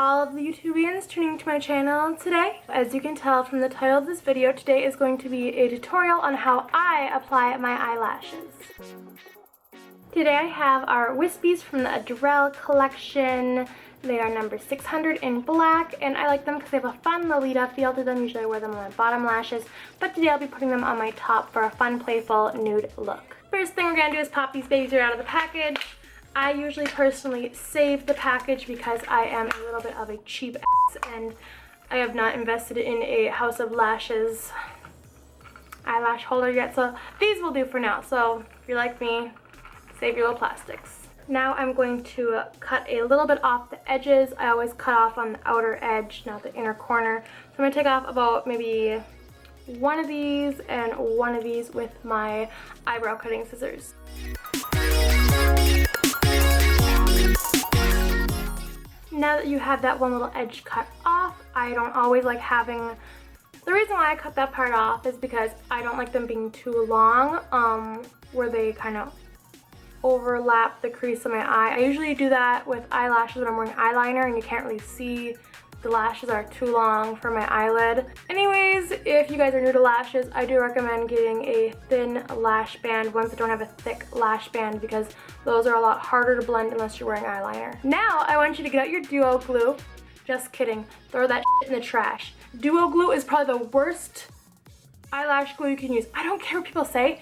all of the YouTubians tuning to my channel today. As you can tell from the title of this video, today is going to be a tutorial on how I apply my eyelashes. Today I have our Wispies from the Adrel collection. They are number 600 in black, and I like them because they have a fun Lolita feel to them. Usually I wear them on my bottom lashes, but today I'll be putting them on my top for a fun, playful nude look. First thing we're going to do is pop these babies right out of the package. I usually personally save the package because I am a little bit of a cheap ass and I have not invested in a House of Lashes eyelash holder yet, so these will do for now. So if you're like me, save your little plastics. Now I'm going to cut a little bit off the edges. I always cut off on the outer edge, not the inner corner. So I'm going to take off about maybe one of these and one of these with my eyebrow cutting scissors. Now that you have that one little edge cut off, I don't always like having, the reason why I cut that part off is because I don't like them being too long, where they kind of overlap the crease of my eye. I usually do that with eyelashes when I'm wearing eyeliner and you can't really see the lashes are too long for my eyelid. Anyways, if you guys are new to lashes, I do recommend getting a thin lash band, ones that don't have a thick lash band, because those are a lot harder to blend unless you're wearing eyeliner. Now, I want you to get out your duo glue. Just kidding. Throw that shit in the trash. Duo glue is probably the worst eyelash glue you can use. I don't care what people say.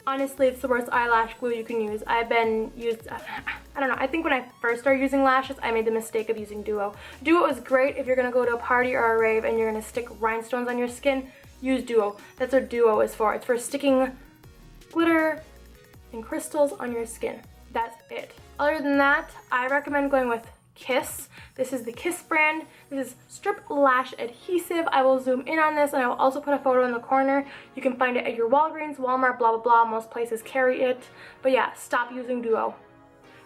Honestly, it's the worst eyelash glue you can use. I don't know, I think when I first started using lashes, I made the mistake of using Duo. Duo is great if you're gonna go to a party or a rave and you're gonna stick rhinestones on your skin, use Duo. That's what Duo is for. It's for sticking glitter and crystals on your skin. That's it. Other than that, I recommend going with Kiss. This is the Kiss brand. This is strip lash adhesive. I will zoom in on this and I will also put a photo in the corner. You can find it at your Walgreens, Walmart, blah, blah, blah. Most places carry it. But yeah, stop using Duo.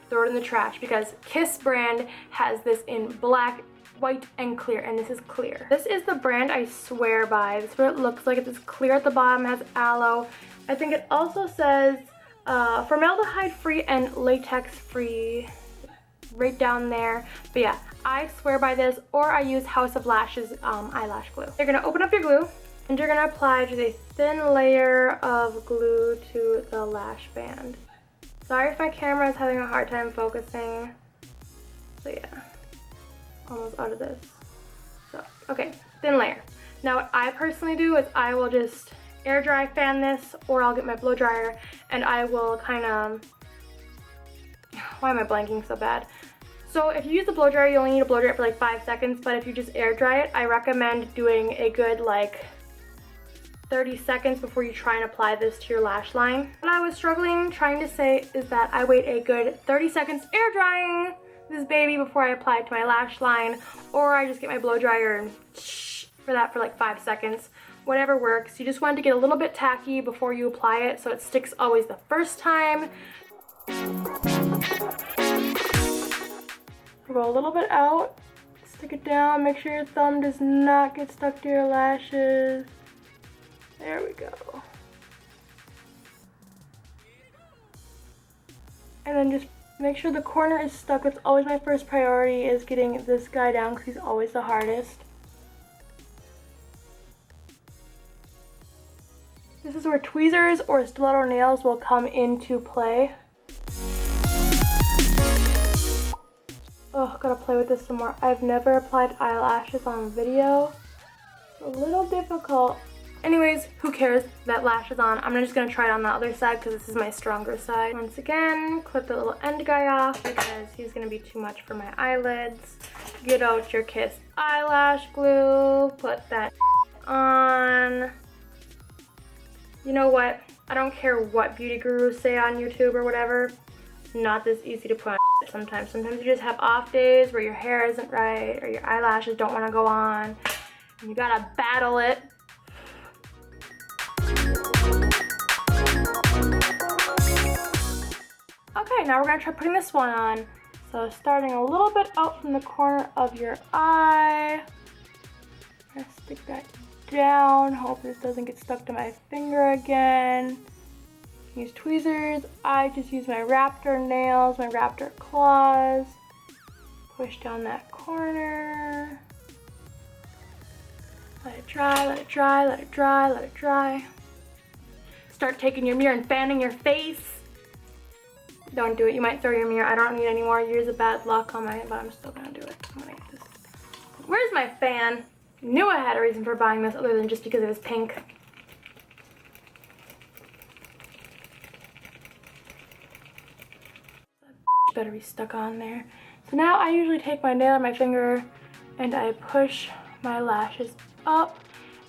Throw it in the trash because Kiss brand has this in black, white, and clear, and this is clear. This is the brand I swear by. This is what it looks like. It's clear at the bottom, has aloe. I think it also says formaldehyde free and latex free right down there. But yeah, I swear by this, or I use House of Lashes eyelash glue. You're gonna open up your glue and you're gonna apply just a thin layer of glue to the lash band. Sorry if my camera is having a hard time focusing. So yeah, almost out of this. So, okay, thin layer. Now what I personally do is I will just air dry fan this, or I'll get my blow dryer and I will kind of, why am I blanking so bad? So if you use the blow dryer, you only need to blow dry it for like 5 seconds, but if you just air dry it, I recommend doing a good like 30 seconds before you try and apply this to your lash line. What I was trying to say is that I wait a good 30 seconds air drying this baby before I apply it to my lash line, or I just get my blow dryer and for that for like 5 seconds. Whatever works. You just want it to get a little bit tacky before you apply it so it sticks always the first time. Go a little bit out, stick it down, make sure your thumb does not get stuck to your lashes. There we go. And then just make sure the corner is stuck. That's always my first priority, is getting this guy down because he's always the hardest. This is where tweezers or stiletto nails will come into play. Oh, gotta play with this some more. I've never applied eyelashes on video. It's a little difficult. Anyways, who cares? That lash is on. I'm just gonna try it on the other side because this is my stronger side. Once again, clip the little end guy off because he's gonna be too much for my eyelids. Get out your Kiss eyelash glue. Put that on. You know what? I don't care what beauty gurus say on YouTube or whatever. It's not this easy to put on sometimes. Sometimes you just have off days where your hair isn't right or your eyelashes don't want to go on and you gotta battle it. Okay, now we're gonna try putting this one on. So starting a little bit out from the corner of your eye. I'm gonna stick that down. Hope this doesn't get stuck to my finger again. Use tweezers. I just use my raptor nails, my raptor claws. Push down that corner. Let it dry, let it dry, let it dry, let it dry. Start taking your mirror and fanning your face. Don't do it, you might throw your mirror. I don't need any more years of bad luck on my, but I'm still gonna do it. I'm gonna get this. Where's my fan? Knew I had a reason for buying this other than just because it was pink. That better be stuck on there. So now I usually take my nail on my finger and I push my lashes up.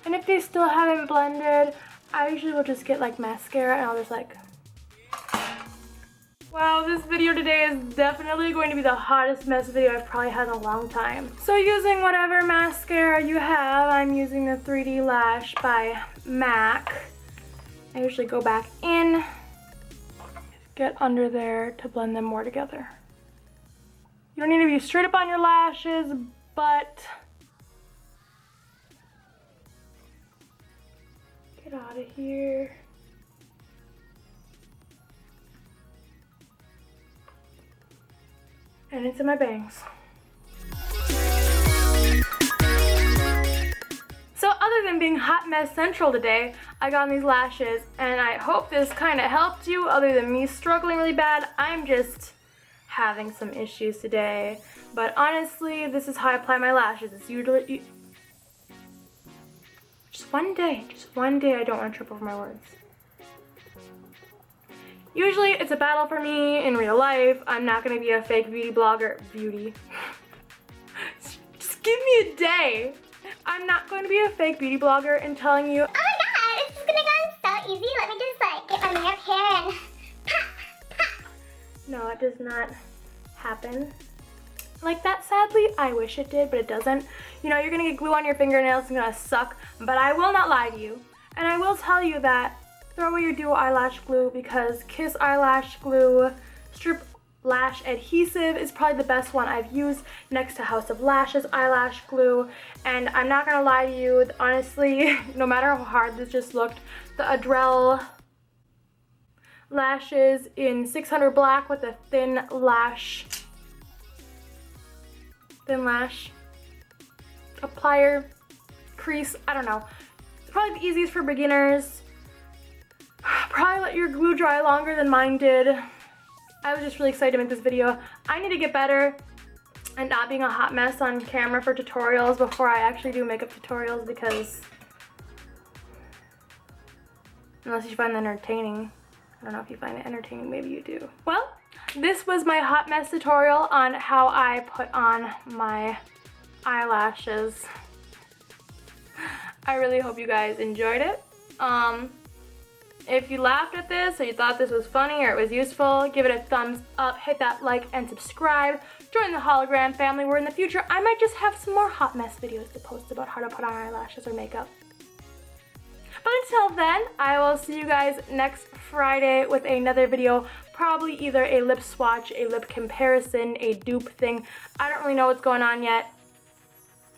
And if they still haven't blended, I usually will just get like mascara and I'll just like... Wow, this video today is definitely going to be the hottest mess video I've probably had in a long time. So using whatever mascara you have, I'm using the 3D Lash by MAC. I usually go back in, get under there to blend them more together. You don't need to be straight up on your lashes, but get out of here. And it's in my bangs. So other than being hot mess central today, I got on these lashes and I hope this kind of helped you. Other than me struggling really bad, I'm just having some issues today. But honestly, this is how I apply my lashes. It's usually just one day I don't want to trip over my words. Usually it's a battle for me in real life. I'm not gonna be a fake beauty blogger. Just give me a day. I'm not going to be a fake beauty blogger and telling you, oh my god, this is gonna go so easy. Let me just like get my makeup here and pop, pop. No, it does not happen like that, sadly. I wish it did, but it doesn't. You know, you're gonna get glue on your fingernails, it's gonna suck, but I will not lie to you. And I will tell you that throw away your duo eyelash glue because Kiss eyelash glue strip lash adhesive is probably the best one I've used next to House of Lashes eyelash glue. And I'm not gonna lie to you, honestly, no matter how hard this just looked, the Adrel lashes in 600 black with a thin lash applier crease, I don't know. It's probably the easiest for beginners. Probably let your glue dry longer than mine did. I was just really excited to make this video. I need to get better at not being a hot mess on camera for tutorials before I actually do makeup tutorials, because unless you find it entertaining. I don't know if you find it entertaining, maybe you do. Well, this was my hot mess tutorial on how I put on my eyelashes. I really hope you guys enjoyed it. If you laughed at this or you thought this was funny or it was useful, give it a thumbs up, hit that like and subscribe. Join the Hologram family where in the future I might just have some more hot mess videos to post about how to put on eyelashes or makeup. But until then, I will see you guys next Friday with another video, probably either a lip swatch, a lip comparison, a dupe thing. I don't really know what's going on yet,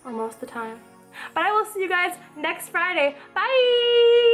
or most of the time. But I will see you guys next Friday. Bye!